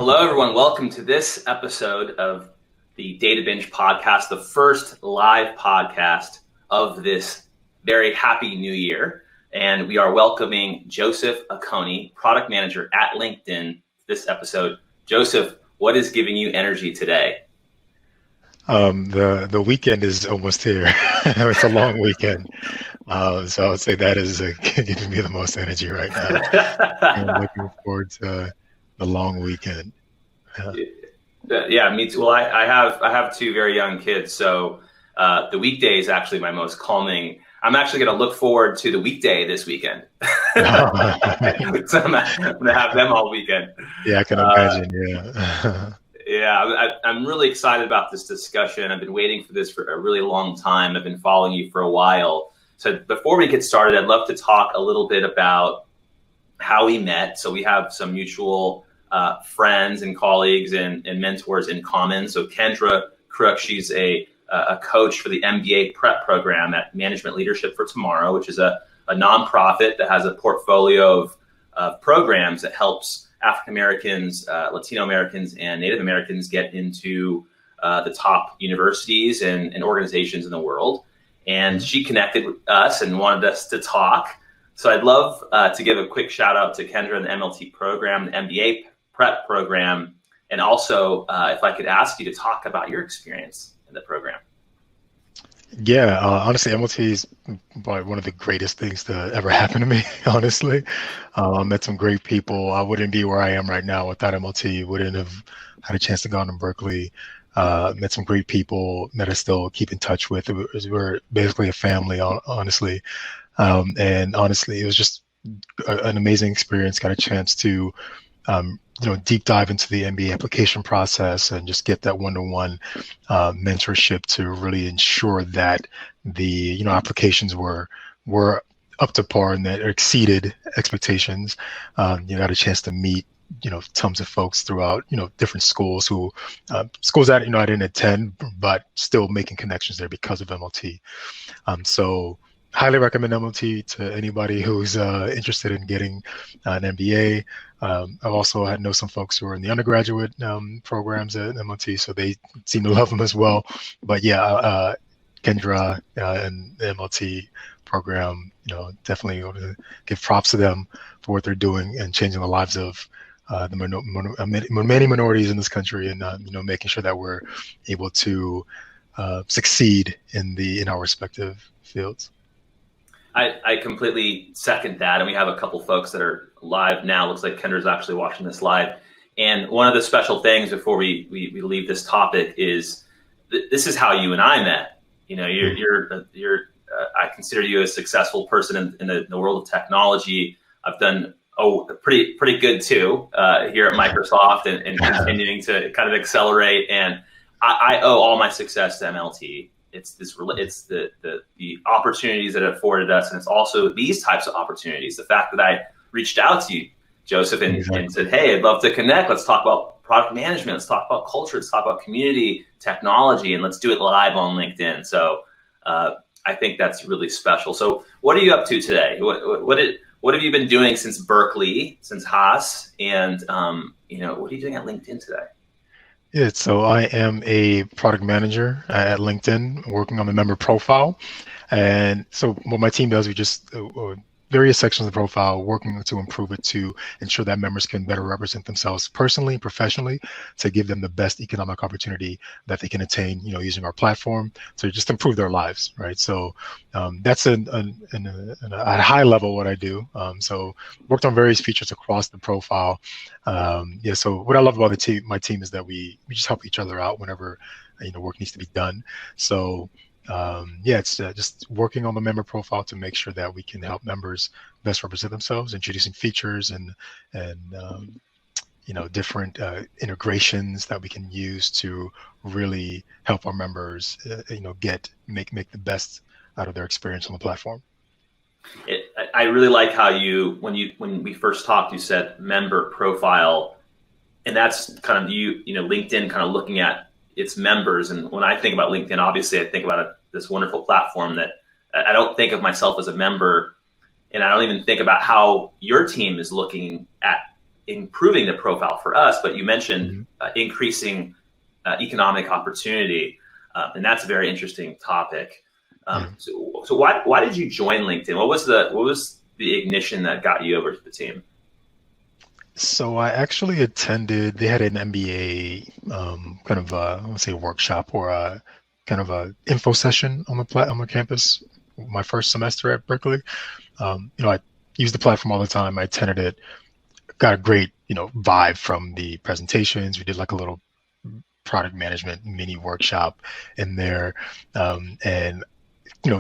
Hello, everyone. Welcome to this episode of the Data Binge podcast, the first live podcast of this very happy new year. And we are welcoming Joseph Akoni, product manager at LinkedIn, this episode. Joseph, what is giving you energy today? The weekend is almost here. It's a long weekend. So I would say that is giving me the most energy right now. I'm looking forward to the long weekend. Yeah, me too. Well, I have two very young kids, so the weekday is actually my most calming. I'm actually going to look forward to the weekday this weekend. So I'm going to have them all weekend. Yeah, I can imagine. Yeah. Yeah, I'm really excited about this discussion. I've been waiting for this for a really long time. I've been following you for a while. So before we get started, I'd love to talk a little bit about how we met. So we have some mutual friends and colleagues and mentors in common. So Kendra Crook, she's a coach for the MBA prep program at Management Leadership for Tomorrow, which is a nonprofit that has a portfolio of programs that helps African Americans, Latino Americans, and Native Americans get into the top universities and organizations in the world. And she connected with us and wanted us to talk. So I'd love to give a quick shout out to Kendra and the MLT program, the MBA prep program, and also if I could ask you to talk about your experience in the program. Yeah, honestly, MLT is probably one of the greatest things to ever happen to me, honestly. I met some great people. I wouldn't be where I am right now without MLT. Wouldn't have had a chance to go to Berkeley. Met some great people that I still keep in touch with. We're basically a family, honestly. And honestly, it was just an amazing experience. Got a chance to deep dive into the MBA application process and just get that one-to-one mentorship to really ensure that the applications were up to par and that exceeded expectations. You got a chance to meet tons of folks throughout different schools schools that I didn't attend, but still making connections there because of MLT. So highly recommend MLT to anybody who's interested in getting an MBA. I've also know some folks who are in the undergraduate programs at MLT, so they seem to love them as well. But yeah, Kendra and the MLT program, definitely want to give props to them for what they're doing and changing the lives of many minorities in this country, and making sure that we're able to succeed in our respective fields. I completely second that. And we have a couple folks that are live now. Looks like Kendra's actually watching this live. And one of the special things before we leave this topic is this is how you and I met. You're I consider you a successful person in the world of technology. I've done pretty good too here at Microsoft and continuing to kind of accelerate. And I owe all my success to MLT. It's the opportunities that it afforded us, and it's also these types of opportunities. The fact that I reached out to you, Joseph, and said, "Hey, I'd love to connect. Let's talk about product management. Let's talk about culture. Let's talk about community technology, and let's do it live on LinkedIn." So I think that's really special. So what are you up to today? What have you been doing since Berkeley, since Haas, and what are you doing at LinkedIn today? Yeah, so I am a product manager at LinkedIn, working on the member profile. And so what my team does, we just various sections of the profile, working to improve it to ensure that members can better represent themselves personally, professionally, to give them the best economic opportunity that they can attain, using our platform to just improve their lives, right? So that's at a high level what I do. So worked on various features across the profile. So what I love about my team is that we just help each other out whenever work needs to be done. So it's just working on the member profile to make sure that we can help members best represent themselves, introducing features and different integrations that we can use to really help our members, make the best out of their experience on the platform. I really like how when we first talked, you said member profile, and that's kind of LinkedIn kind of looking at its members. And when I think about LinkedIn, obviously I think about this wonderful platform that I don't think of myself as a member, and I don't even think about how your team is looking at improving the profile for us, but you mentioned increasing economic opportunity, and that's a very interesting topic. So why did you join LinkedIn? What was the ignition that got you over to the team? So I actually attended, they had an MBA kind of I want to say workshop or a kind of a info session on the campus my first semester at Berkeley. I used the platform all the time. I attended it, got a great, vibe from the presentations. We did like a little product management mini workshop in there. And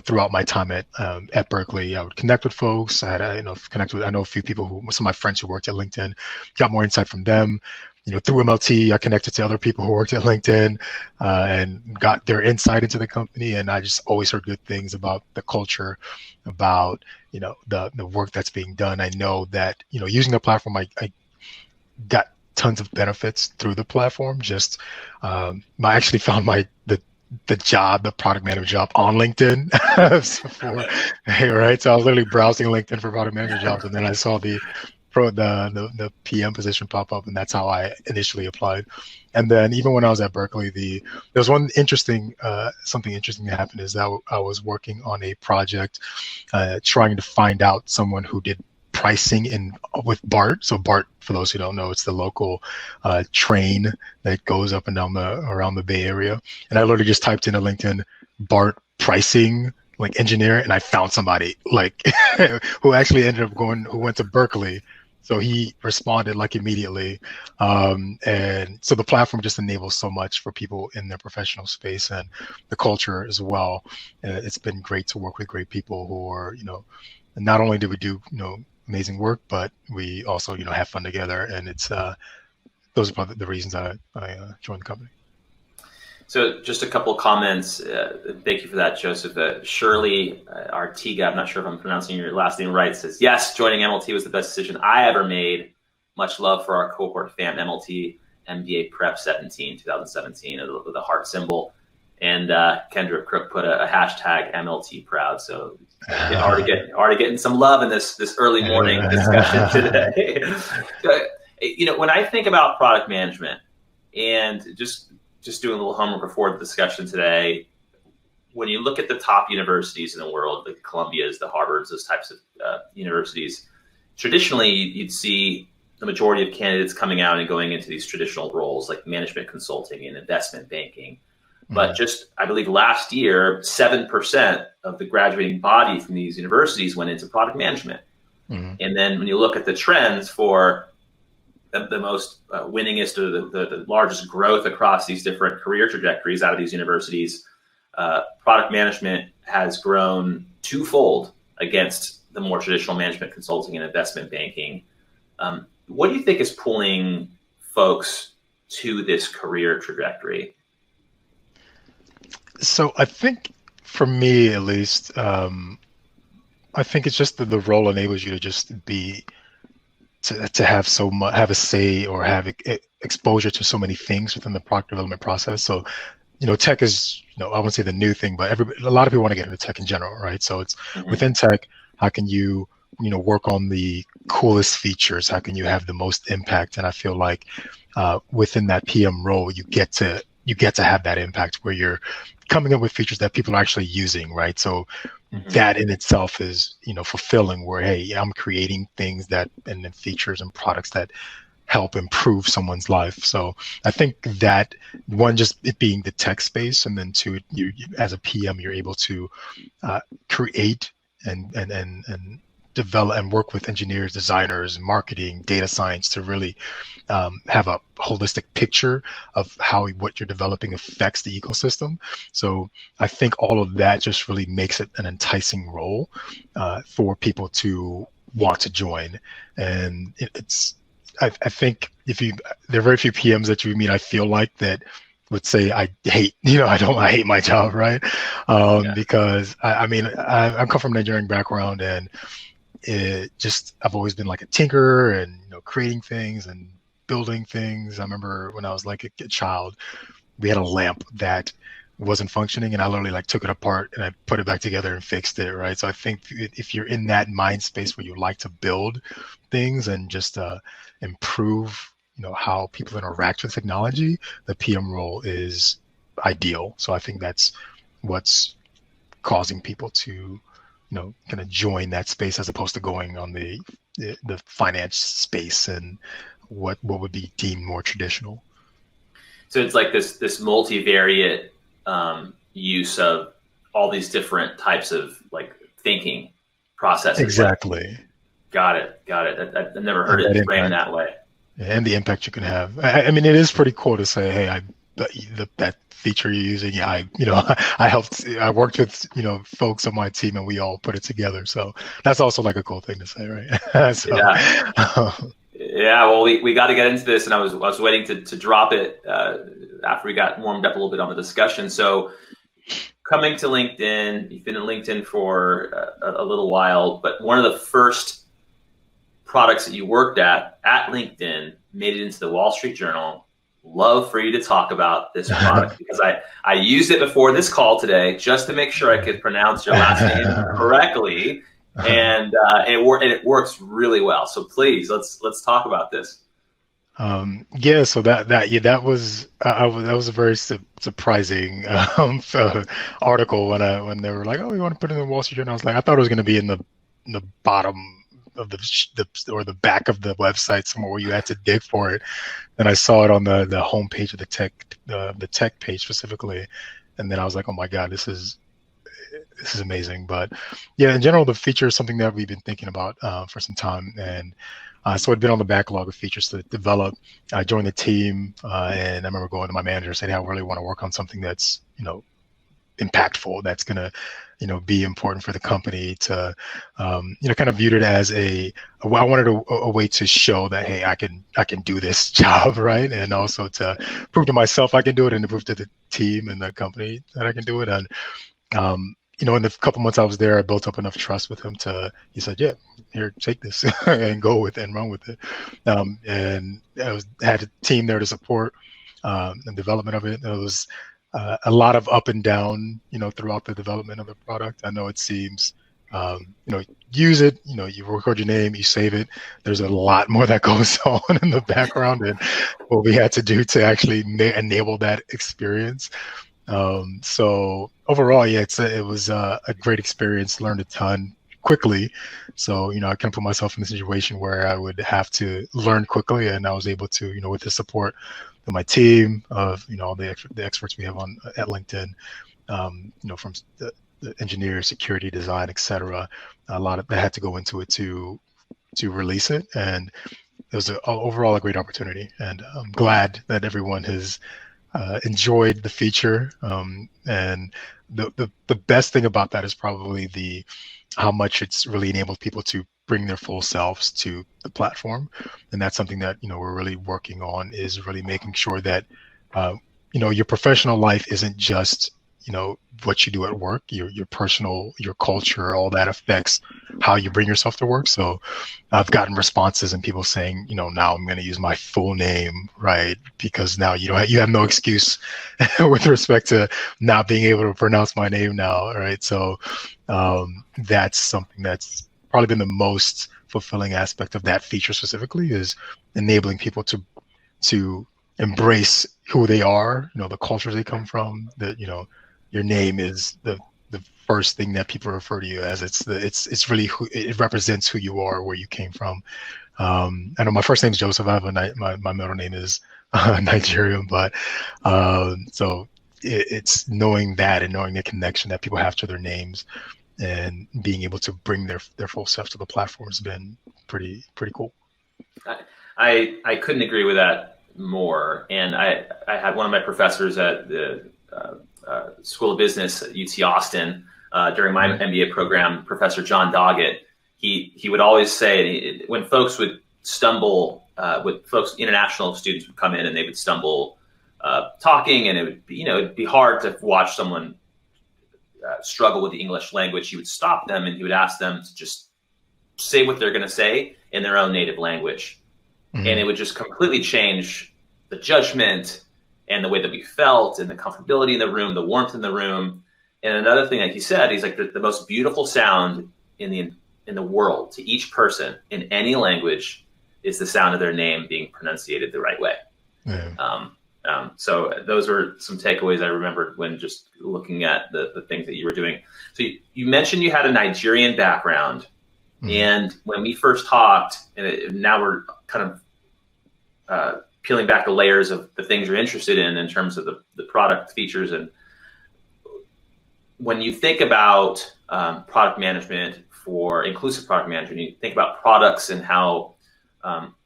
throughout my time at Berkeley, I would connect with folks. I know a few people some of my friends who worked at LinkedIn, got more insight from them. Through MLT, I connected to other people who worked at LinkedIn and got their insight into the company. And I just always heard good things about the culture, about, the work that's being done. I know that, using the platform, I got tons of benefits through the platform. Just, I actually found the job, the product manager job on LinkedIn. Right. So I was literally browsing LinkedIn for product manager jobs, and then I saw the PM position pop up, and that's how I initially applied. And then even when I was at Berkeley, there was one something interesting that happened is that I was working on a project trying to find out someone who did pricing with BART. So BART, for those who don't know, it's the local train that goes up and down around the Bay Area. And I literally just typed in a LinkedIn BART pricing like engineer, and I found somebody like who actually who went to Berkeley. So he responded like immediately. And so the platform just enables so much for people in their professional space and the culture as well. It's been great to work with great people who are, and not only do we do, amazing work, but we also, have fun together. And it's those are probably the reasons I joined the company. So just a couple of comments. Thank you for that, Joseph. Shirley Artiga, I'm not sure if I'm pronouncing your last name right, says, yes, joining MLT was the best decision I ever made. Much love for our cohort fam, MLT, MBA Prep 2017, with a heart symbol. And Kendra Crook put a hashtag MLT proud. So already getting some love in this early morning discussion today. When I think about product management and just doing a little homework before the discussion today, when you look at the top universities in the world, the Columbias, the Harvards, those types of universities, traditionally you'd see the majority of candidates coming out and going into these traditional roles like management consulting and investment banking. But just, I believe last year, 7% of the graduating body from these universities went into product management. And then when you look at the trends for the most winningest or the largest growth across these different career trajectories out of these universities, product management has grown twofold against the more traditional management consulting and investment banking. What do you think is pulling folks to this career trajectory? So I think for me, at least, I think it's just the role enables you to just to have have a say or have exposure to so many things within the product development process. So, tech is, I wouldn't say the new thing, but a lot of people want to get into tech in general, right? So it's within tech, how can you, work on the coolest features? How can you have the most impact? And I feel like within that PM role, you get to have that impact where you're coming up with features that people are actually using, right? So that in itself is, fulfilling where, hey, I'm creating things and then features and products that help improve someone's life. So I think that one, just it being the tech space, and then two, you as a PM, you're able to create and develop and work with engineers, designers, marketing, data science to really have a holistic picture of how what you're developing affects the ecosystem. So I think all of that just really makes it an enticing role for people to want to join. And I think there are very few PMs that you meet, I feel like, that would say I hate my job, right? Because I come from an engineering background, and I've always been like a tinkerer and creating things and building things. I remember when I was like a child, we had a lamp that wasn't functioning, and I literally like took it apart and I put it back together and fixed it, right? So I think if you're in that mind space where you like to build things and just improve, how people interact with technology, the PM role is ideal. So I think that's what's causing people to, kind of join that space as opposed to going on the finance space and what would be deemed more traditional. So it's like this multivariate use of all these different types of like thinking processes. Exactly. Got it. I've never heard it framed that way. And the impact you can have. I mean, it is pretty cool to say, hey, that feature you're using, I worked with, folks on my team and we all put it together. So that's also like a cool thing to say, right? So, yeah. Yeah, well, we got to get into this, and I was waiting to drop it after we got warmed up a little bit on the discussion. So, coming to LinkedIn, you've been in LinkedIn for a little while, but one of the first products that you worked at LinkedIn made it into the Wall Street Journal. Love for you to talk about this product because I used it before this call today just to make sure I could pronounce your last name correctly. And it works really well. So please let's talk about this. So that was a very surprising article when they were like, oh, you want to put it in the Wall Street Journal. I was like, I thought it was going to be in the bottom of the back of the website somewhere where you had to dig for it. And I saw it on the homepage of the tech page specifically, and then I was like, oh my God, this is amazing. But yeah, in general, the feature is something that we've been thinking about for some time. And so it'd been on the backlog of features to develop. I joined the team and I remember going to my manager and saying, hey, I really want to work on something that's, impactful, that's going to, be important for the company to, kind of viewed it as I wanted a way to show that, hey, I can do this job, right? And also to prove to myself I can do it and to prove to the team and the company that I can do it. And, in the couple months I was there, I built up enough trust with him he said, yeah, here, take this and go with it and run with it. And I had a team there to support the development of it. It was a lot of up and down, throughout the development of the product. I know it seems, use it, you record your name, you save it. There's a lot more that goes on in the background and what we had to do to actually enable that experience. So overall, yeah, it was a great experience, learned a ton quickly. So, I kind of put myself in a situation where I would have to learn quickly, and I was able to, with the support of my team, of, all the experts we have at LinkedIn, from the engineer, security, design, etc. A lot of that had to go into it to release it. And it was overall a great opportunity. And I'm glad that everyone has enjoyed the feature, and the best thing about that is probably how much it's really enabled people to bring their full selves to the platform, and that's something that we're really working on, is really making sure that your professional life isn't just what you do at work, your personal, your culture, all that affects how you bring yourself to work. So I've gotten responses and people saying, now I'm going to use my full name, right? Because now you have no excuse with respect to not being able to pronounce my name now, right? So that's something that's probably been the most fulfilling aspect of that feature specifically, is enabling people to embrace who they are, the cultures they come from, that your name is the first thing that people refer to you as. It's really it represents who you are, where you came from. I know my first name is Joseph. I have my middle name is Nigerian, but so it's knowing that and knowing the connection that people have to their names and being able to bring their full self to the platform has been pretty cool. I couldn't agree with that more. And I had one of my professors at the School of Business at UT Austin during my MBA program, Professor John Doggett. He would always say, when folks would stumble, international students would come in and they would stumble talking, and it would be, it'd be hard to watch someone struggle with the English language. He would stop them and he would ask them to just say what they're going to say in their own native language. Mm-hmm. And it would just completely change the judgment and the way that we felt and the comfortability in the room, the warmth in the room. And another thing, like he said, he's like the most beautiful sound in the world to each person in any language is the sound of their name being pronunciated the right way. Yeah. So those were some takeaways I remembered when just looking at the things that you were doing. So you mentioned you had a Nigerian background, and when we first talked, and now we're kind of peeling back the layers of the things you're interested in terms of the product features. And when you think about product management for inclusive product management, you think about products and how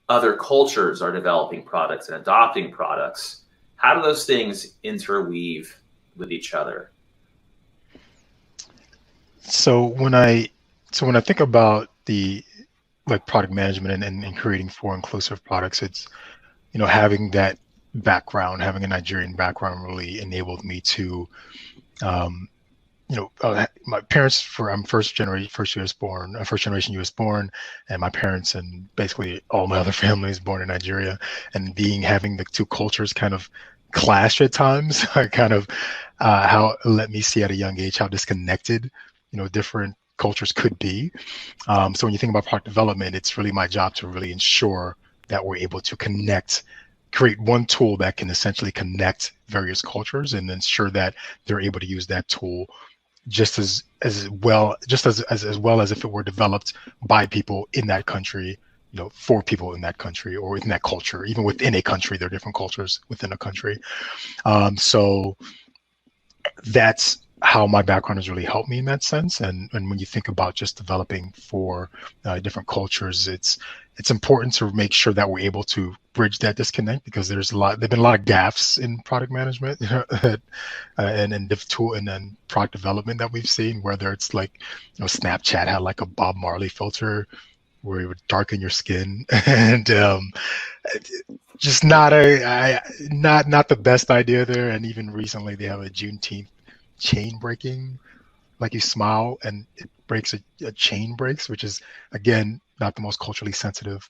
other cultures are developing products and adopting products. How do those things interweave with each other? So when I think about the product management and creating for inclusive products, it's having that background, having a Nigerian background really enabled me to my parents I'm first generation US born, and my parents and basically all my other family is born in Nigeria, and having the two cultures kind of clash at times, kind of how let me see at a young age how disconnected different cultures could be. So when you think about product development, it's really my job to really ensure that we're able to create one tool that can essentially connect various cultures and ensure that they're able to use that tool just as well as if it were developed by people in that country, for people in that country or within that culture. Even within a country, there are different cultures within a country. So that's how my background has really helped me in that sense. And when you think about just developing for different cultures, it's important to make sure that we're able to bridge that disconnect, because there've been a lot of gaffes in product management and tool and then product development that we've seen, whether it's like, Snapchat had like a Bob Marley filter where it would darken your skin and just not the best idea there. And even recently they have a Juneteenth chain breaking, like you smile and it breaks, a chain breaks, which is again not the most culturally sensitive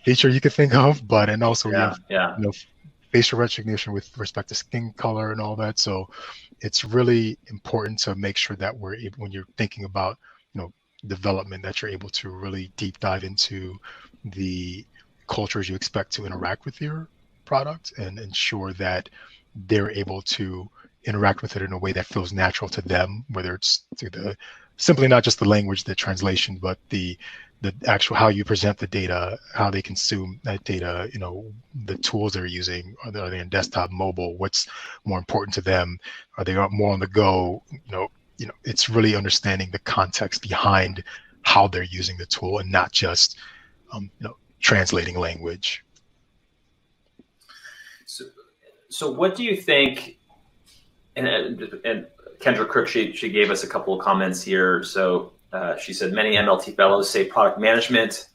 feature you could think of, and also you have facial recognition with respect to skin color and all that. So it's really important to make sure that we're able, when you're thinking about development, that you're able to really deep dive into the cultures you expect to interact with your product and ensure that they're able to interact with it in a way that feels natural to them, whether it's simply not just the language, the translation, but the actual how you present the data, how they consume that data, the tools they're using. Are they on desktop, mobile? What's more important to them? Are they more on the go? It's really understanding the context behind how they're using the tool and not just translating language. So what do you think? And Kendra Crook, she gave us a couple of comments here. So she said many MLT fellows say product management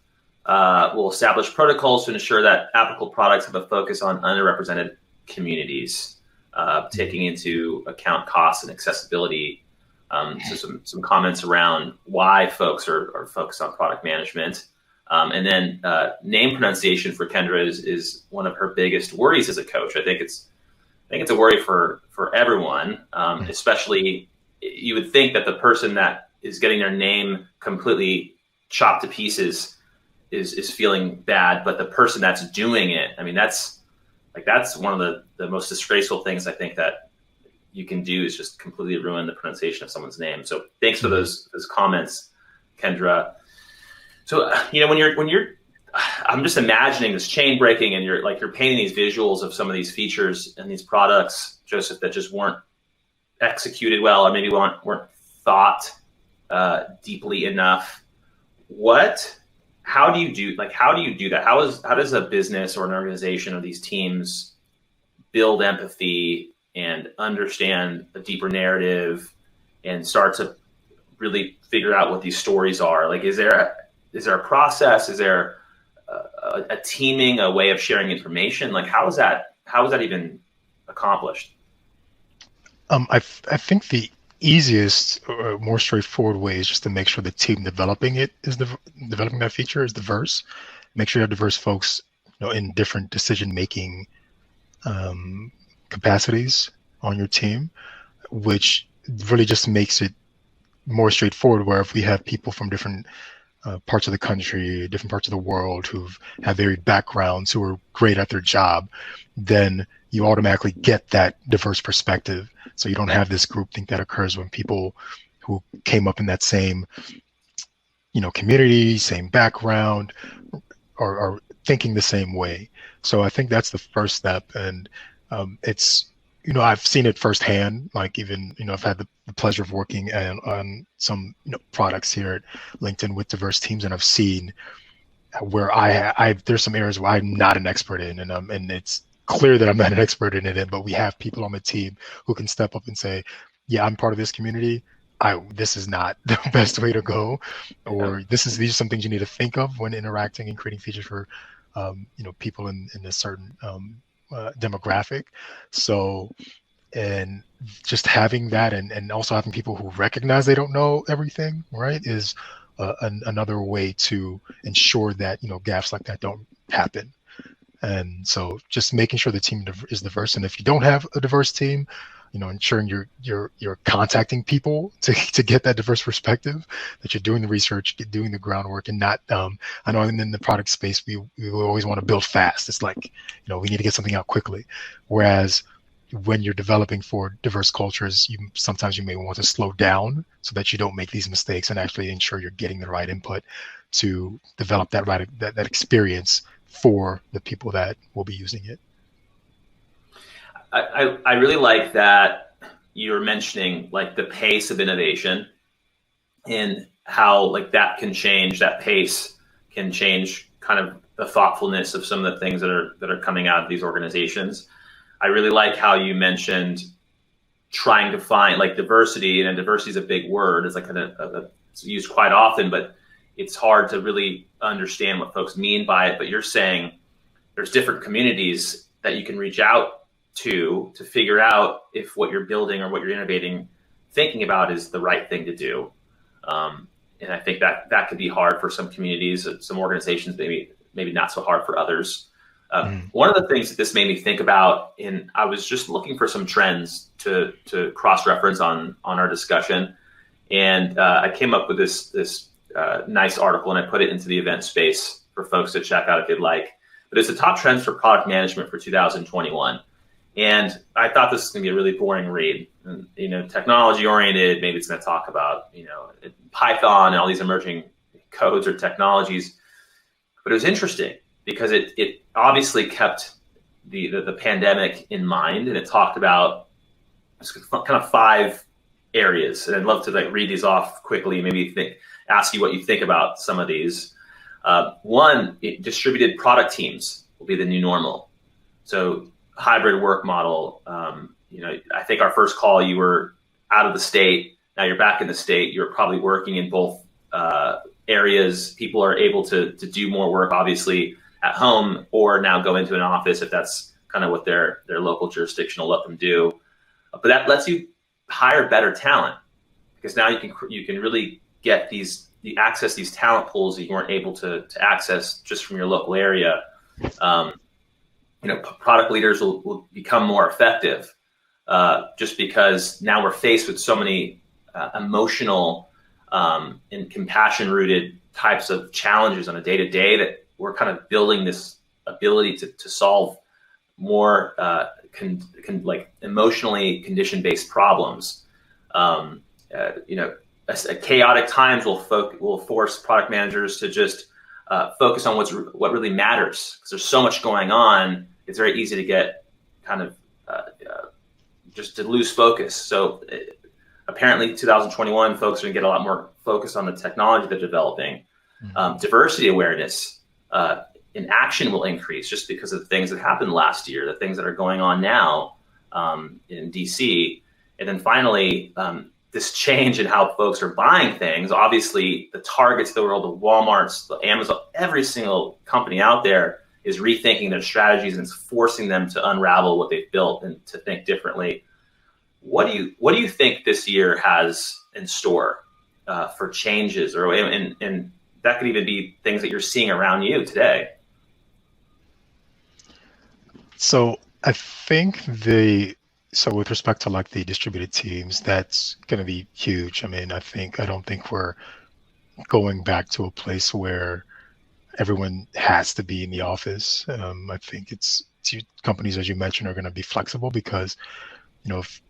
will establish protocols to ensure that applicable products have a focus on underrepresented communities, taking into account costs and accessibility. So some comments around why folks are focused on product management. And then name pronunciation for Kendra is one of her biggest worries as a coach. I think it's a worry for everyone, especially you would think that the person that is getting their name completely chopped to pieces is feeling bad, but the person that's doing it, I mean, that's one of the most disgraceful things I think that you can do is just completely ruin the pronunciation of someone's name. So thanks for those comments, Kendra. So, when you're I'm just imagining this chain breaking and you're painting these visuals of some of these features and these products, Joseph, that just weren't executed well, or maybe weren't thought deeply enough. How do you do that? How does a business or an organization or these teams build empathy and understand a deeper narrative and start to really figure out what these stories are? Like, is there a process? Is there a teaming, a way of sharing information? Like, how is that even accomplished? I think the easiest or more straightforward way is just to make sure the team developing that feature is diverse. Make sure you have diverse folks, in different decision-making capacities on your team, which really just makes it more straightforward. Where if we have people from different parts of the country, different parts of the world who have varied backgrounds, who are great at their job, then you automatically get that diverse perspective. So you don't have this groupthink that occurs when people who came up in that same, community, same background, are thinking the same way. So I think that's the first step, and it's I've seen it firsthand. Like even I've had the pleasure of working on some products here at LinkedIn with diverse teams, and I've seen where I there's some areas where I'm not an expert in, and it's clear that I'm not an expert in it. But we have people on the team who can step up and say, "Yeah, I'm part of this community. This is not the best way to go, Yeah. or these are some things you need to think of when interacting and creating features for people in a certain demographic." So, and just having that, and also having people who recognize they don't know everything, right, is another way to ensure that gaps like that don't happen. And so just making sure the team is diverse, and if you don't have a diverse team, ensuring you're contacting people to get that diverse perspective, that you're doing the research, doing the groundwork, and not. I know in the product space we always want to build fast. It's like we need to get something out quickly, whereas when you're developing for diverse cultures, sometimes you may want to slow down so that you don't make these mistakes and actually ensure you're getting the right input to develop that experience for the people that will be using it. I really like that you're mentioning like the pace of innovation and how like that pace can change kind of the thoughtfulness of some of the things that are coming out of these organizations. I really like how you mentioned trying to find like diversity, and diversity is a big word. It's like it's used quite often, but it's hard to really understand what folks mean by it. But you're saying there's different communities that you can reach out to figure out if what you're building or what you're innovating, thinking about is the right thing to do. And I think that could be hard for some communities, some organizations, maybe not so hard for others. One of the things that this made me think about, and I was just looking for some trends to cross-reference on our discussion, and I came up with this nice article, and I put it into the event space for folks to check out if they'd like. But it's the top trends for product management for 2021. And I thought this was going to be a really boring read. And, technology oriented, maybe it's going to talk about, Python and all these emerging codes or technologies. But it was interesting because it obviously kept the pandemic in mind, and it talked about kind of 5 areas. And I'd love to read these off quickly, maybe ask you what you think about some of these. One, distributed product teams will be the new normal. So hybrid work model. I think our first call, you were out of the state. Now you're back in the state. You're probably working in both areas. People are able to do more work, obviously, at home, or now go into an office if that's kind of what their local jurisdiction will let them do. But that lets you hire better talent, because now you can really get access these talent pools that you weren't able to access just from your local area. Product leaders will become more effective just because now we're faced with so many emotional and compassion-rooted types of challenges on a day-to-day that we're kind of building this ability to solve more emotionally condition-based problems. Chaotic times will force product managers to just focus on what really matters, because there's so much going on. It's very easy to get kind of just to lose focus. So apparently 2021, folks are going to get a lot more focused on the technology they're developing. Diversity awareness in action will increase just because of the things that happened last year, the things that are going on now in DC. And then finally, this change in how folks are buying things. Obviously, the Targets of the world, the Walmarts, the Amazon, every single company out there is rethinking their strategies, and it's forcing them to unravel what they've built and to think differently. What do you think this year has in store for changes, and that could even be things that you're seeing around you today? So I think so with respect to like the distributed teams, that's going to be huge. I mean, I don't think we're going back to a place where everyone has to be in the office. I think companies, as you mentioned, are going to be flexible because, if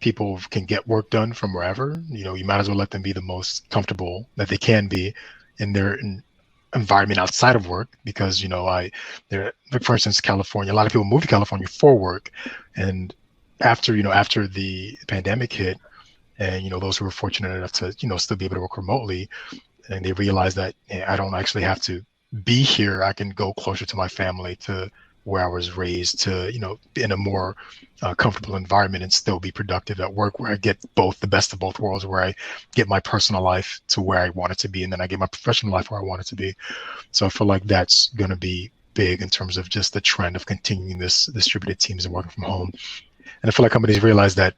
people can get work done from wherever, you might as well let them be the most comfortable that they can be in their environment outside of work. Because, like for instance, California, a lot of people move to California for work. And after the pandemic hit, and, those who were fortunate enough to, still be able to work remotely, and they realize that, hey, I don't actually have to be here. I can go closer to my family, to where I was raised, to be in a more comfortable environment and still be productive at work, where I get the best of both worlds, where I get my personal life to where I want it to be, and then I get my professional life where I want it to be. So I feel like that's going to be big in terms of just the trend of continuing this distributed teams and working from home. And I feel like companies realize that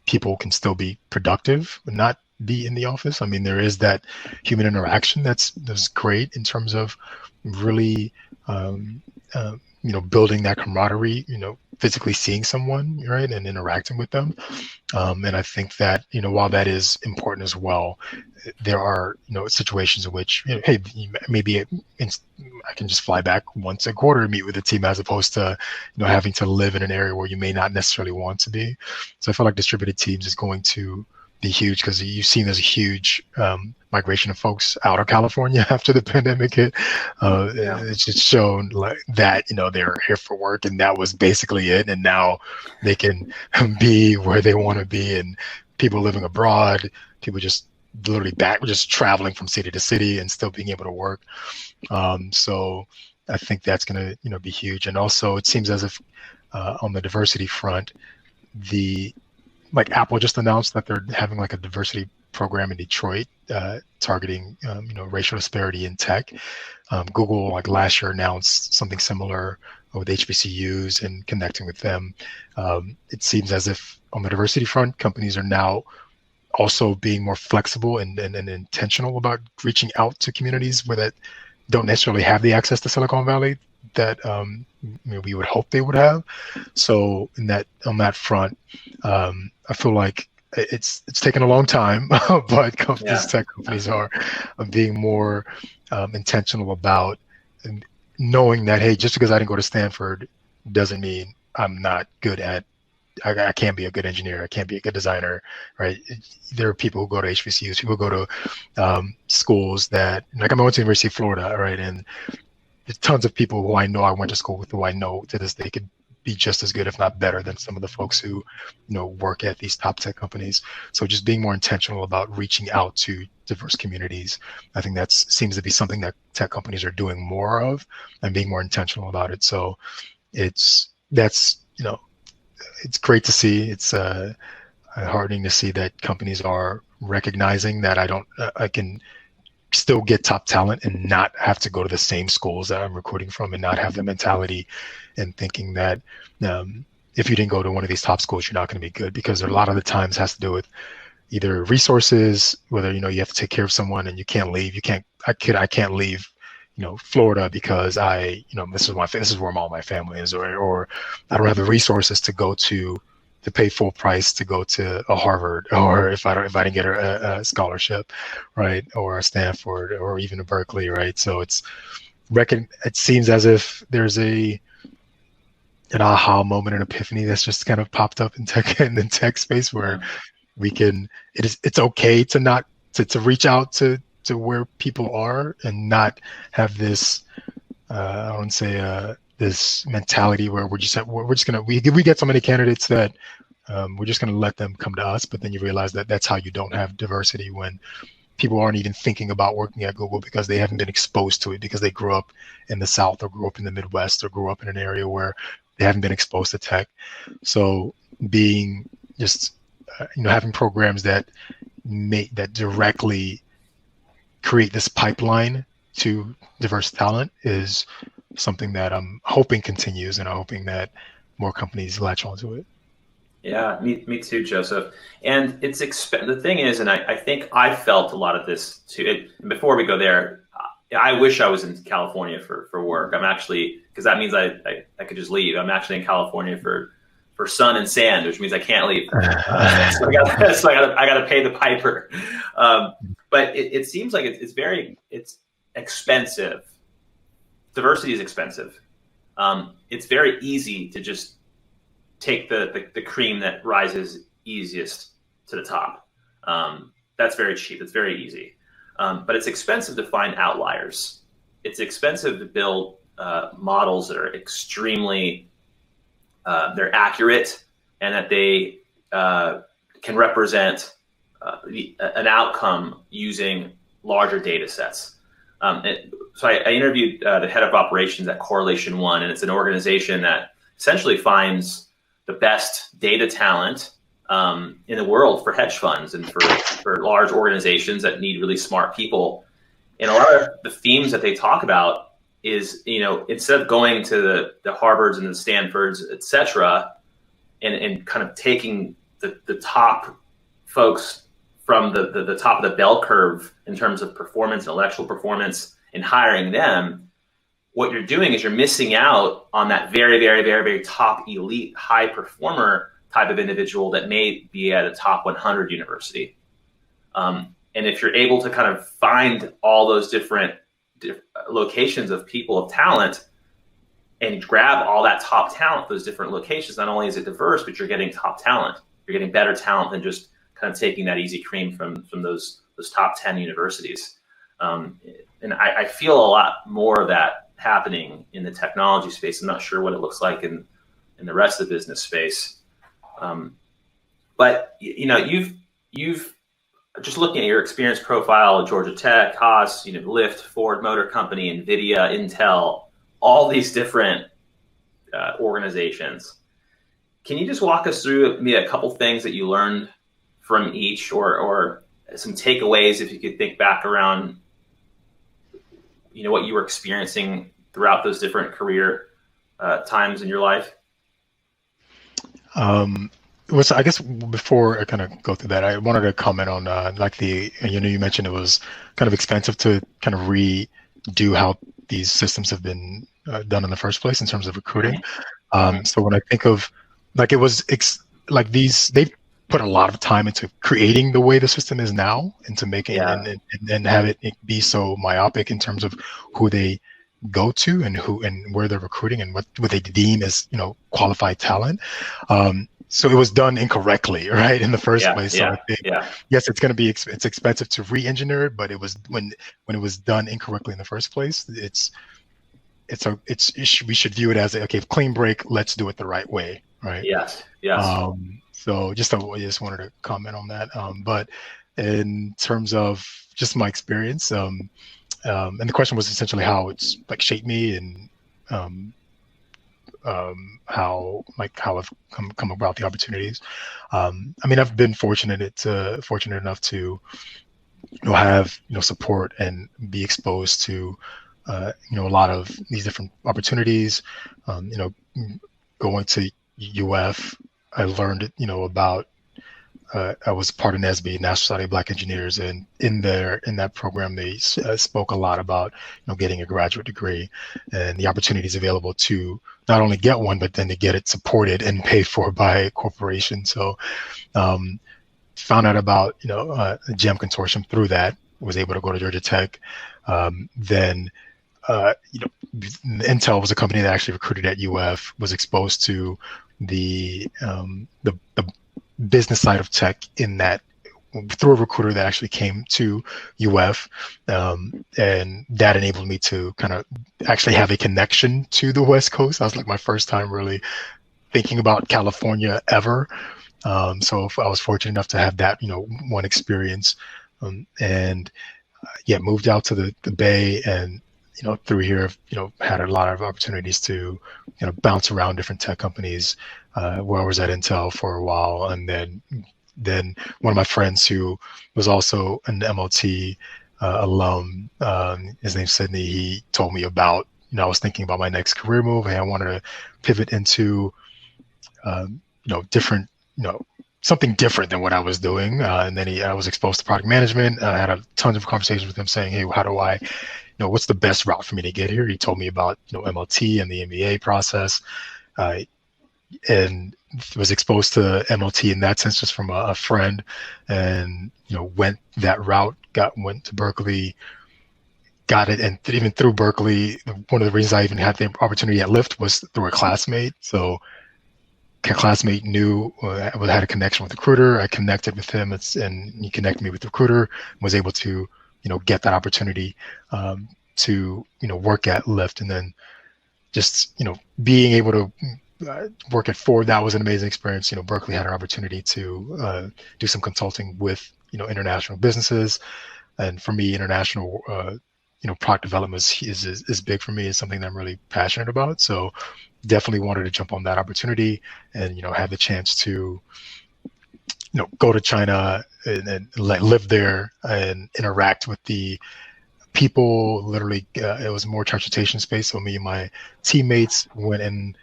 people can still be productive and not be in the office. I mean, there is that human interaction that's great in terms of really, building that camaraderie, physically seeing someone, right, and interacting with them. And I think that, while that is important as well, there are, situations in which, hey, maybe I can just fly back once a quarter and meet with the team, as opposed to, having to live in an area where you may not necessarily want to be. So I feel like distributed teams is going to be huge, because you've seen there's a huge migration of folks out of California after the pandemic hit. Yeah. It's just shown like that, they're here for work, and that was basically it. And now they can be where they want to be, and people living abroad, people just literally just traveling from city to city and still being able to work. So I think that's going to, be huge. And also, it seems as if on the diversity front, like Apple just announced that they're having like a diversity program in Detroit, targeting racial disparity in tech. Google, like last year, announced something similar with HBCUs and connecting with them. It seems as if on the diversity front, companies are now also being more flexible and intentional about reaching out to communities where that don't necessarily have the access to Silicon Valley that we would hope they would have. So on that front, I feel like it's taken a long time, but tech companies are being more intentional about knowing that, hey, just because I didn't go to Stanford doesn't mean I'm not good at. I can't be a good engineer. I can't be a good designer, right? There are people who go to HBCUs, people who go to schools that, like, I went to University of Florida, right? And there's tons of people who I know I went to school with, who I know to this day could be just as good, if not better, than some of the folks who, work at these top tech companies. So just being more intentional about reaching out to diverse communities, I think that seems to be something that tech companies are doing more of, and being more intentional about it. So it's great to see. It's heartening to see that companies are recognizing that I can still get top talent and not have to go to the same schools that I'm recruiting from, and not have the mentality and thinking that if you didn't go to one of these top schools, you're not going to be good, because a lot of the times has to do with either resources, whether, you have to take care of someone and you can't leave. I can't leave, Florida because this is where all my family is, or I don't have the resources to go to pay full price to go to a Harvard, or if I didn't get a scholarship, right, or a Stanford, or even a Berkeley, right? So it seems as if there's an aha moment, an epiphany that's just kind of popped up in the tech space, where it's okay to not to reach out to where people are, and not have this I wouldn't say this mentality where we get so many candidates that we're just going to let them come to us. But then you realize that that's how you don't have diversity, when people aren't even thinking about working at Google because they haven't been exposed to it, because they grew up in the South, or grew up in the Midwest, or grew up in an area where they haven't been exposed to tech. So being just having programs that directly create this pipeline to diverse talent is something that I'm hoping continues, and I'm hoping that more companies latch onto it. Yeah, me too, Joseph. And the thing is, and I think I felt a lot of this too. Before we go there, I wish I was in California for work. I'm actually because that means I could just leave. I'm actually in California for sun and sand, which means I can't leave. So I got to pay the piper. But it seems like it's expensive. Diversity is expensive. It's very easy to just take the cream that rises easiest to the top. That's very cheap. It's very easy. But it's expensive to find outliers. It's expensive to build models that are extremely they're accurate and that they can represent an outcome using larger data sets. So I interviewed the head of operations at Correlation One, and it's an organization that essentially finds the best data talent in the world for hedge funds and for large organizations that need really smart people. And a lot of the themes that they talk about is, instead of going to the Harvards and the Stanfords, et cetera, and kind of taking the top folks from the top of the bell curve in terms of performance, intellectual performance, and hiring them, what you're doing is you're missing out on that very, very, very, very top elite high performer type of individual that may be at a top 100 university. And if you're able to kind of find all those different locations of people of talent and grab all that top talent, those different locations, not only is it diverse, but you're getting top talent. You're getting better talent than just kind of taking that easy cream from those top 10 universities. And I feel a lot more of that happening in the technology space. I'm not sure what it looks like in the rest of the business space. But you've just looking at your experience profile at Georgia Tech, Haas, Lyft, Ford Motor Company, Nvidia, Intel, all these different organizations. Can you just walk us through maybe a couple things that you learned from each, or some takeaways if you could think back around, what you were experiencing throughout those different career times in your life? So I guess before I kind of go through that, I wanted to comment on you mentioned it was kind of expensive to kind of redo how these systems have been done in the first place in terms of recruiting. So when I think of they've put a lot of time into creating the way the system is now, into making and have it be so myopic in terms of who they go to and where they're recruiting and what they deem as qualified talent. So it was done incorrectly, right, in the first place. So I think, yes, it's going to be it's expensive to re-engineer it, but it was when it was done incorrectly in the first place. We should view it as okay, clean break. Let's do it the right way, right? Yes. So I just wanted to comment on that. But in terms of just my experience, and the question was essentially how it's shaped me and how I've come about the opportunities. I've been fortunate enough to have support and be exposed to a lot of these different opportunities. Going to UF, I learned about I was part of NSBE, National Society of Black Engineers, and in that program they spoke a lot about getting a graduate degree and the opportunities available to not only get one, but then to get it supported and paid for by a corporation. So found out about the GEM consortium through that. Was able to go to Georgia Tech. Then Intel was a company that actually recruited at UF. Was exposed to the business side of tech in that through a recruiter that actually came to UF, and that enabled me to kind of actually have a connection to the West Coast. That was my first time really thinking about California ever. So I was fortunate enough to have that one experience, and moved out to the Bay, and through here had a lot of opportunities to bounce around different tech companies, where I was at Intel for a while, and then one of my friends who was also an MLT alum, his name's Sydney, he told me about, I was thinking about my next career move and I wanted to pivot into, different, something different than what I was doing. And then I was exposed to product management. I had tons of conversations with him saying, hey, how do I what's the best route for me to get here? He told me about, MLT and the MBA process, uh, and was exposed to MLT in that sense just from a friend, and went that route. Went to Berkeley, got it, and even through Berkeley, one of the reasons I even had the opportunity at Lyft was through a classmate. So a classmate knew, had a connection with the recruiter. I connected with him, and he connected me with the recruiter. Was able to, get that opportunity to, work at Lyft, and then just, being able to work at Ford. That was an amazing experience. Berkeley had an opportunity to do some consulting with, international businesses, and for me, international, product development is big for me. It's something that I'm really passionate about. So definitely wanted to jump on that opportunity and, have the chance to, go to China and live there and interact with the people. Literally, it was more transportation space. So me and my teammates went, and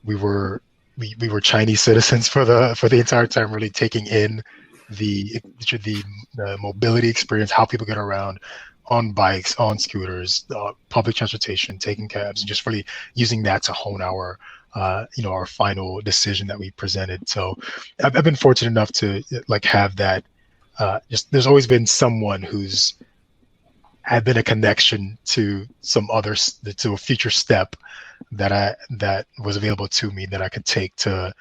we were Chinese citizens for the entire time, really taking in the mobility experience, how people get around on bikes, on scooters, public transportation, taking cabs, and just really using that to hone our our final decision that we presented. So I've been fortunate enough to have that. There's always been someone who's had been a connection to to a future step that was available to me that I could take to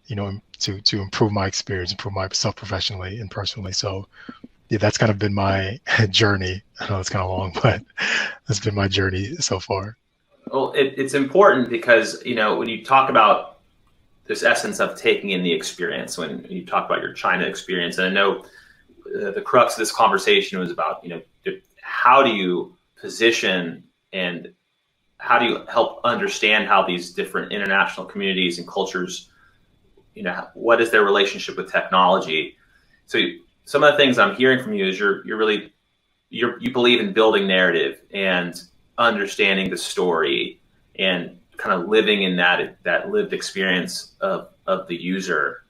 to improve my experience, improve myself professionally and personally. So yeah, that's kind of been my journey. I know it's kind of long, but that's been my journey so far. Well, it's important because, when you talk about this essence of taking in the experience, when you talk about your China experience, and I know the crux of this conversation was about, how do you position and how do you help understand how these different international communities and cultures, what is their relationship with technology? So some of the things I'm hearing from you is you believe in building narrative and understanding the story and kind of living in that lived experience of the user.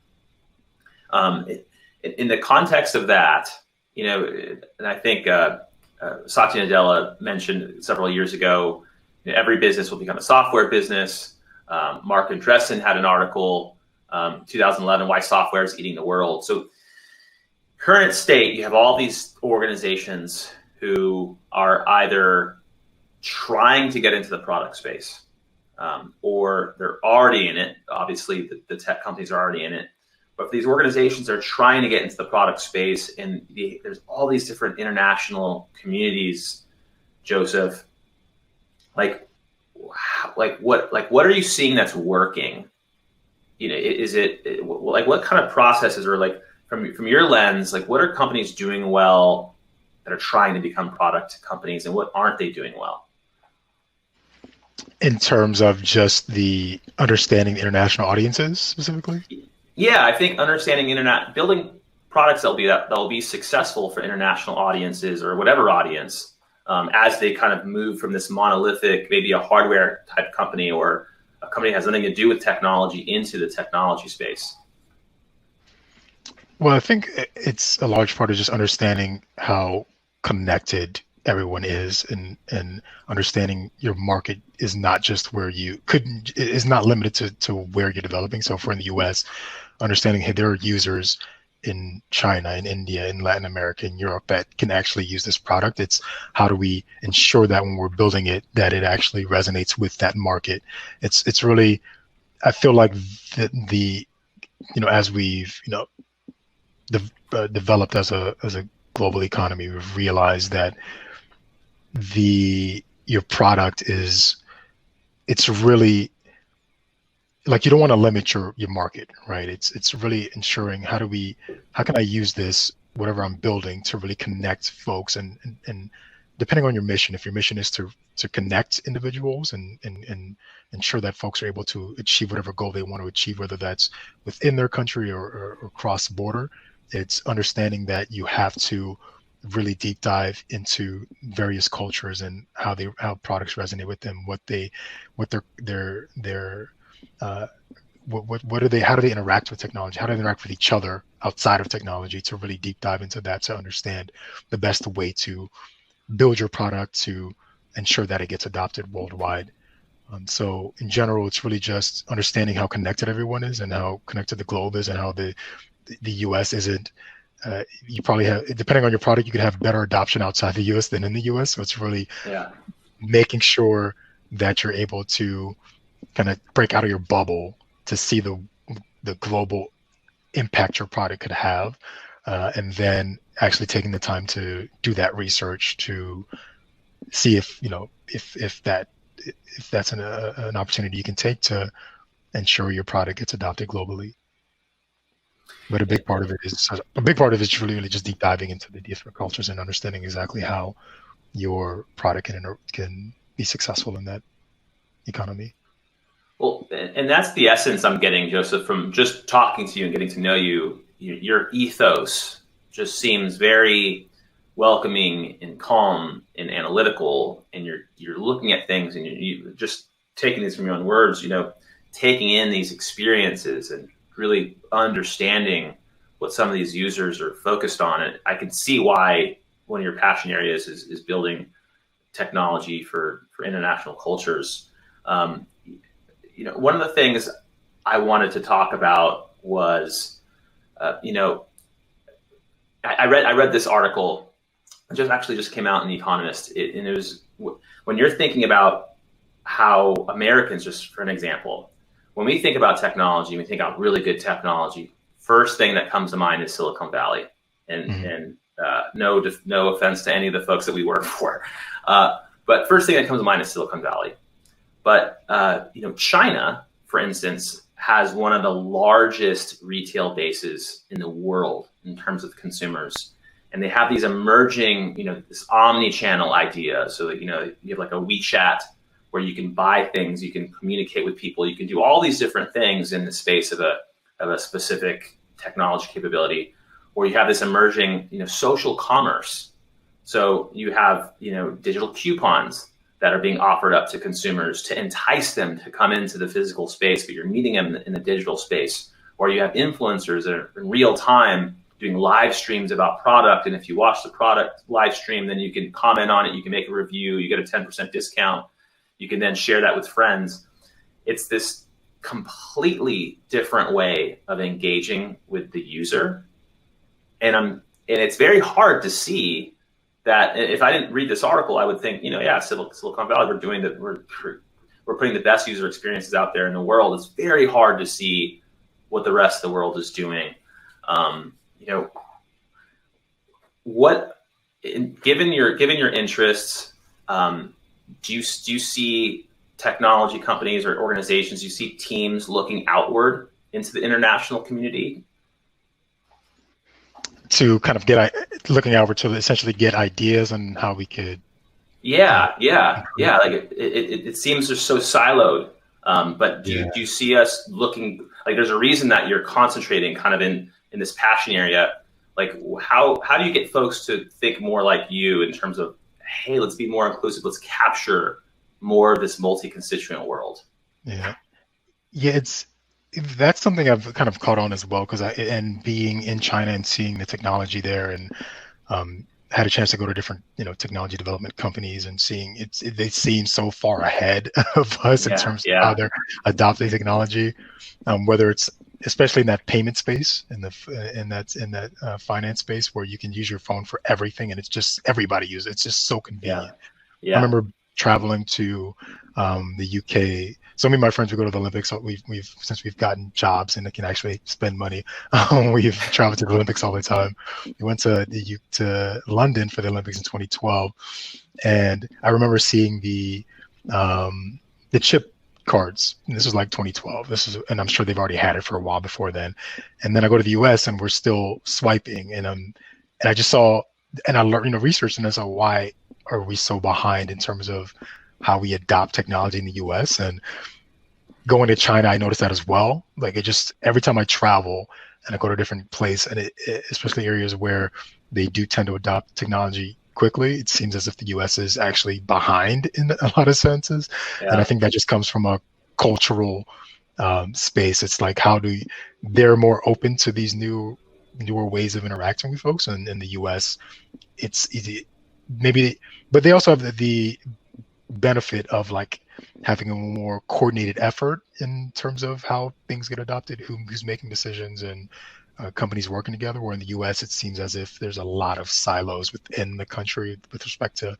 In the context of that, and I think Satya Nadella mentioned several years ago, every business will become a software business. Mark Andreessen had an article, 2011, Why Software is Eating the World. So current state, you have all these organizations who are either trying to get into the product space, or they're already in it. Obviously, the tech companies are already in it. But if these organizations are trying to get into the product space, and there's all these different international communities, Joseph, what are you seeing that's working? Is it what kind of processes, or from your lens, what are companies doing well that are trying to become product companies, and what aren't they doing well? In terms of just the understanding the international audiences specifically? Yeah, I think understanding building products that will be successful for international audiences or whatever audience, as they kind of move from this monolithic, maybe a hardware type company or a company that has nothing to do with technology, into the technology space. Well, I think it's a large part of just understanding how connected everyone is, and understanding your market is not just where is not limited to where you're developing. So if we're in the US, understanding, hey, there are users in China, in India, in Latin America, in Europe that can actually use this product. It's how do we ensure that when we're building it, that it actually resonates with that market. It's really, I feel like as we've developed as a global economy, we've realized that your product it's really you don't want to limit your market, right? It's really ensuring how can I use this, whatever I'm building, to really connect folks, and depending on your mission, if your mission is to connect individuals and ensure that folks are able to achieve whatever goal they want to achieve, whether that's within their country or across the border, it's understanding that you have to really deep dive into various cultures and how products resonate with them, how do they interact with technology, how do they interact with each other outside of technology, to really deep dive into that, to understand the best way to build your product, to ensure that it gets adopted worldwide. So in general, it's really just understanding how connected everyone is and how connected the globe is, and how the US isn't. You probably have, depending on your product, you could have better adoption outside the US than in the US. So it's really making sure that you're able to kind of break out of your bubble to see the global impact your product could have, and then actually taking the time to do that research to see if that's an opportunity you can take to ensure your product gets adopted globally. But a big part of it is really just deep diving into the different cultures and understanding exactly how your product can be successful in that economy. Well, and that's the essence I'm getting, Joseph, from just talking to you and getting to know you. Your ethos just seems very welcoming and calm and analytical, and you're looking at things and you just taking these from your own words, taking in these experiences and really understanding what some of these users are focused on. And I can see why one of your passion areas is building technology for international cultures. One of the things I wanted to talk about was, I read this article, just came out in The Economist, and it was, when you're thinking about how Americans, just for an example, when we think about technology, we think about really good technology, first thing that comes to mind is Silicon Valley. And no offense to any of the folks that we work for, but first thing that comes to mind is Silicon Valley. But China, for instance, has one of the largest retail bases in the world in terms of consumers. And they have these emerging, this omni-channel idea. So that, you have like a WeChat where you can buy things, you can communicate with people, you can do all these different things in the space of a specific technology capability. Or you have this emerging, social commerce. So you have, digital coupons that are being offered up to consumers to entice them to come into the physical space, but you're meeting them in the digital space. Or you have influencers that are in real time doing live streams about product. And if you watch the product live stream, then you can comment on it, you can make a review, you get a 10% discount. You can then share that with friends. It's this completely different way of engaging with the user. And it's very hard to see that. If I didn't read this article, I would think, Silicon Valley, we're putting the best user experiences out there in the world. It's very hard to see what the rest of the world is doing. Given your interests, do you see technology companies or organizations, do you see teams looking outward into the international community? To kind of looking outward to essentially get ideas on how we could. Yeah. Like it seems they're so siloed. But do you see us looking, like there's a reason that you're concentrating kind of in this passion area? Like how do you get folks to think more like you in terms of, hey, let's be more inclusive, let's capture more of this multi-constituent world? That's something I've kind of caught on as well, and being in China and seeing the technology there, and had a chance to go to different technology development companies and seeing they seem so far ahead of us in terms of how they're adopting technology, whether it's especially in that payment space, in that finance space where you can use your phone for everything, and it's just everybody uses it. It's just so convenient. I remember traveling to the UK. So me and my friends would go to the Olympics. So since we've gotten jobs and can actually spend money, we've traveled to the Olympics all the time. We went to London for the Olympics in 2012, and I remember seeing the chip cards. And this was like 2012. And I'm sure they've already had it for a while before then. And then I go to the US and we're still swiping, and I just saw, and I learned, research, and I saw, why are we so behind in terms of how we adopt technology in the US? And going to China, I noticed that as well. Like every time I travel and I go to a different place, and especially areas where they do tend to adopt technology quickly, it seems as if the US is actually behind in a lot of senses. And I think that just comes from a cultural space. It's like, they're more open to these newer ways of interacting with folks, and in the US it's easy maybe, but they also have the benefit of like having a more coordinated effort in terms of how things get adopted, who's making decisions, and companies working together. Where in the U.S., it seems as if there's a lot of silos within the country with respect to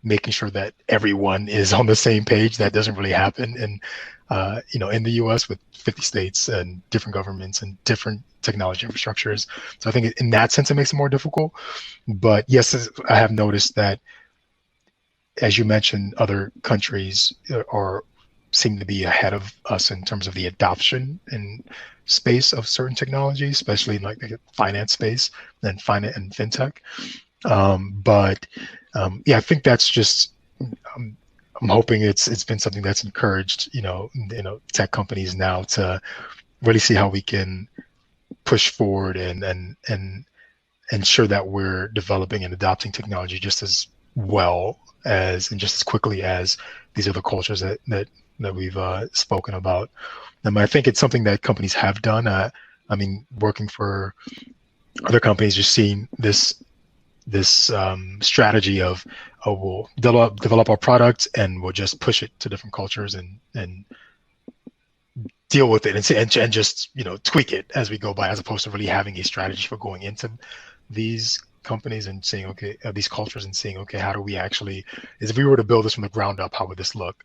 making sure that everyone is on the same page. That doesn't really happen in the U.S. with 50 states and different governments and different technology infrastructures. So I think in that sense, it makes it more difficult. But yes, I have noticed that, as you mentioned, other countries seem to be ahead of us in terms of the adoption and space of certain technologies, especially in like the finance space and finance and fintech. I think that's just. I'm hoping it's been something that's encouraged, tech companies now to really see how we can push forward and ensure that we're developing and adopting technology just as well as and just as quickly as these other cultures that we've spoken about. I think it's something that companies have done. Working for other companies, just seeing this strategy of, we'll develop our product and we'll just push it to different cultures and deal with it and just tweak it as we go by, as opposed to really having a strategy for going into these companies and saying, okay, these cultures, and saying, okay, how do we actually, if we were to build this from the ground up, how would this look?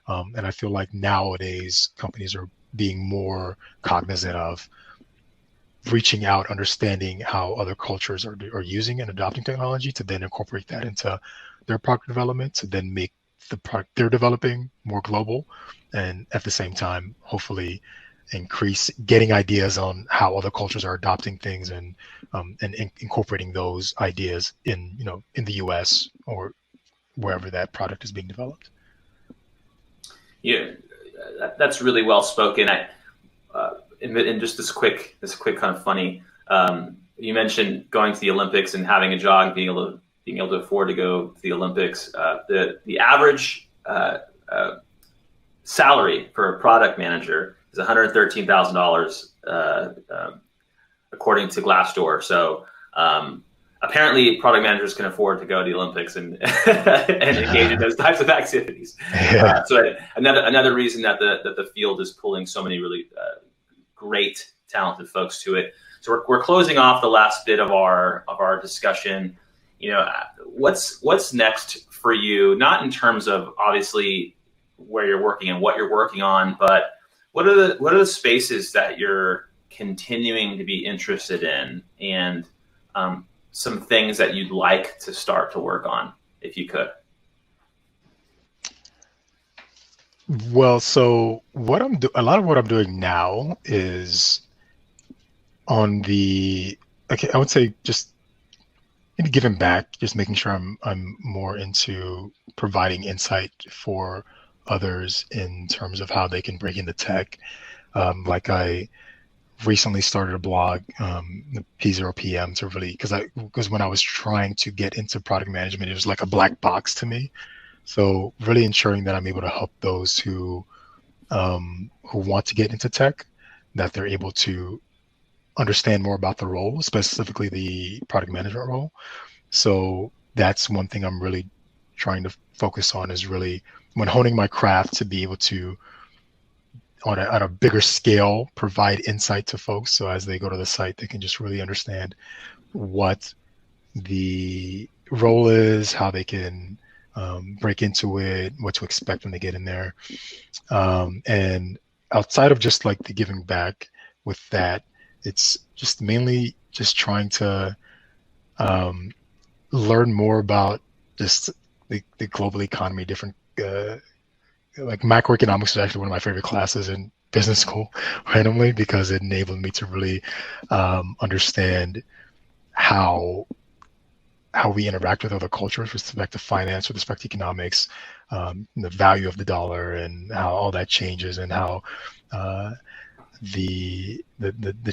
And I feel like nowadays companies are being more cognizant of reaching out, understanding how other cultures are using and adopting technology to then incorporate that into their product development, to then make the product they're developing more global, and at the same time, hopefully increase getting ideas on how other cultures are adopting things and incorporating those ideas in the US or wherever that product is being developed. Yeah, that's really well spoken. And just this quick kind of funny. You mentioned going to the Olympics and having a job, being able to afford to go to the Olympics. The average salary for a product manager is $113,000, according to Glassdoor. So apparently, product managers can afford to go to the Olympics and engage in those types of activities. Yeah. So another reason that the field is pulling so many really great, talented folks to it. So we're closing off the last bit of our discussion. What's next for you? Not in terms of obviously where you're working and what you're working on, but what are the spaces that you're continuing to be interested in, and some things that you'd like to start to work on, if you could. Well, so a lot of what I'm doing now is on I would say just maybe giving back, just making sure I'm more into providing insight for others in terms of how they can break into tech. Like I recently started a blog, the P0PM, to really, because when I was trying to get into product management, it was like a black box to me. So really ensuring that I'm able to help those who want to get into tech, that they're able to understand more about the role, specifically the product management role. So that's one thing I'm really trying to focus on, is really when honing my craft to be able to, on a bigger scale, provide insight to folks. So as they go to the site, they can just really understand what the role is, how they can break into it, what to expect when they get in there. And outside of just like the giving back with that, it's just mainly just trying to learn more about just the global economy, different like macroeconomics is actually one of my favorite classes in business school, randomly, because it enabled me to really understand how we interact with other cultures with respect to finance, with respect to economics, the value of the dollar, and how all that changes, and how the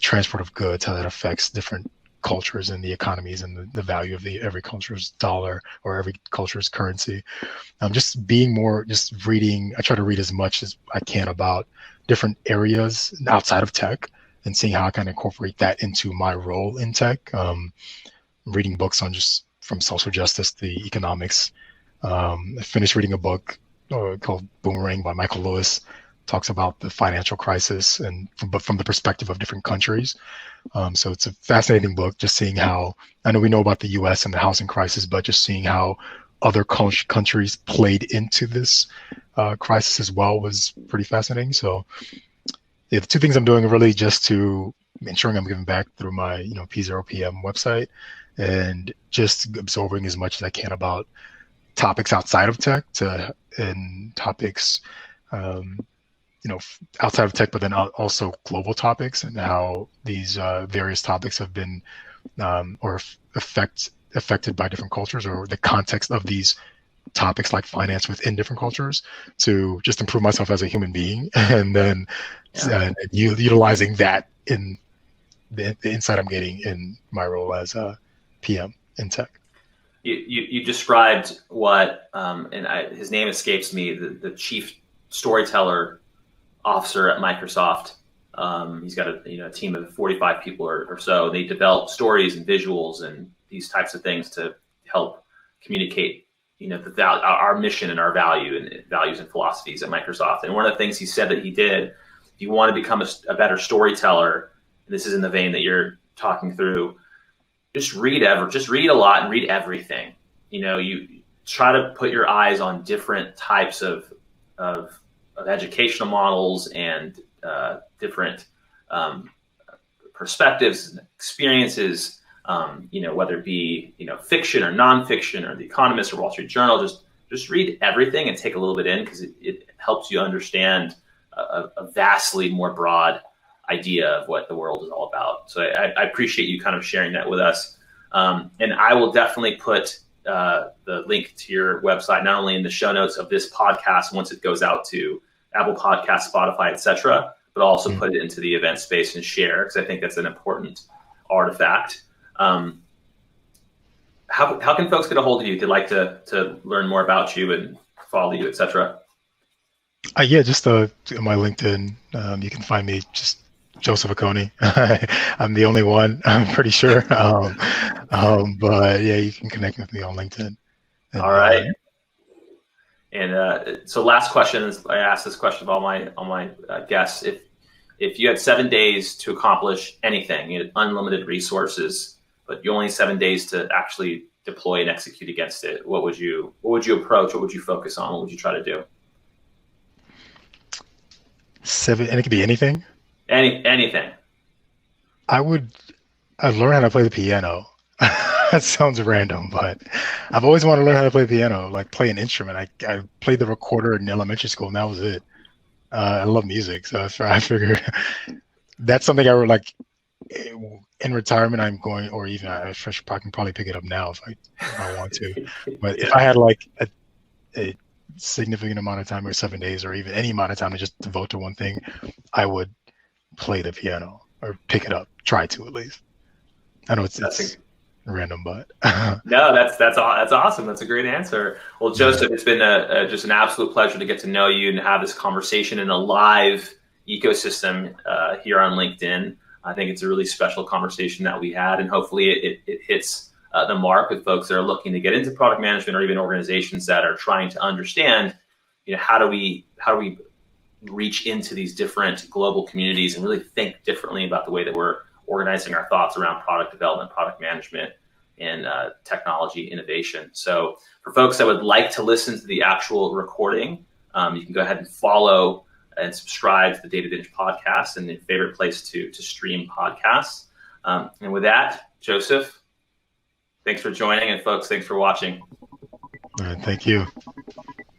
transport of goods, how that affects different cultures and the economies, and the value of every culture's dollar or every culture's currency. Just reading. I try to read as much as I can about different areas outside of tech, and seeing how I can incorporate that into my role in tech. Reading books on just from social justice to economics, I finished reading a book called Boomerang by Michael Lewis. Talks about the financial crisis but from the perspective of different countries. So it's a fascinating book, just seeing how, I know we know about the US and the housing crisis, but just seeing how other countries played into this crisis as well was pretty fascinating. So yeah, the two things I'm doing are really just to ensuring I'm giving back through my, P0PM website and just absorbing as much as I can about topics outside of tech and topics, outside of tech, but then also global topics and how these various topics have been or affected by different cultures or the context of these topics like finance within different cultures to just improve myself as a human being and then utilizing that in the insight I'm getting in my role as a PM in tech. You described what, his name escapes me, the chief storyteller officer at Microsoft. He's got a team of 45 people or so. They develop stories and visuals and these types of things to help communicate, our mission and our values and philosophies at Microsoft. And one of the things he said that he did, if you want to become a better storyteller, and this is in the vein that you're talking through, just read a lot and read everything. You try to put your eyes on different types of educational models and different perspectives and experiences, whether it be, fiction or nonfiction or The Economist or Wall Street Journal, just read everything and take a little bit in because it helps you understand a vastly more broad idea of what the world is all about. So I appreciate you kind of sharing that with us. And I will definitely put the link to your website, not only in the show notes of this podcast, once it goes out to Apple Podcasts, Spotify, etc., but also put it into the event space and share, because I think that's an important artifact. How can folks get a hold of you if they'd like to learn more about you and follow you, etc.? Just my LinkedIn. You can find me just Joseph Akoni. I'm the only one, I'm pretty sure. But yeah, you can connect with me on LinkedIn. And, all right. And so last question is, I ask this question of all my guests. If you had 7 days to accomplish anything, you had unlimited resources, but you only 7 days to actually deploy and execute against it, what would you approach? What would you focus on? What would you try to do? 7, and it could be anything. Anything. I'd learn how to play the piano. That sounds random, but I've always wanted to learn how to play the piano, like play an instrument. I played the recorder in elementary school, and that was it. I love music, so I figured that's something I would like in retirement. I'm going, or even I can probably pick it up now if I want to. But if I had like a significant amount of time, or 7 days, or even any amount of time to just devote to one thing, I would play the piano or pick it up, try to at least. I know it's random, but no, that's awesome. That's a great answer. Well, Joseph, it's been just an absolute pleasure to get to know you and have this conversation in a live ecosystem here on LinkedIn. I think it's a really special conversation that we had, and hopefully it hits the mark with folks that are looking to get into product management, or even organizations that are trying to understand, how do we reach into these different global communities and really think differently about the way that we're organizing our thoughts around product development, product management, and technology innovation. So for folks that would like to listen to the actual recording, you can go ahead and follow and subscribe to the Data Binge podcast and your favorite place to stream podcasts. And with that, Joseph, thanks for joining, and folks, thanks for watching. All right, thank you.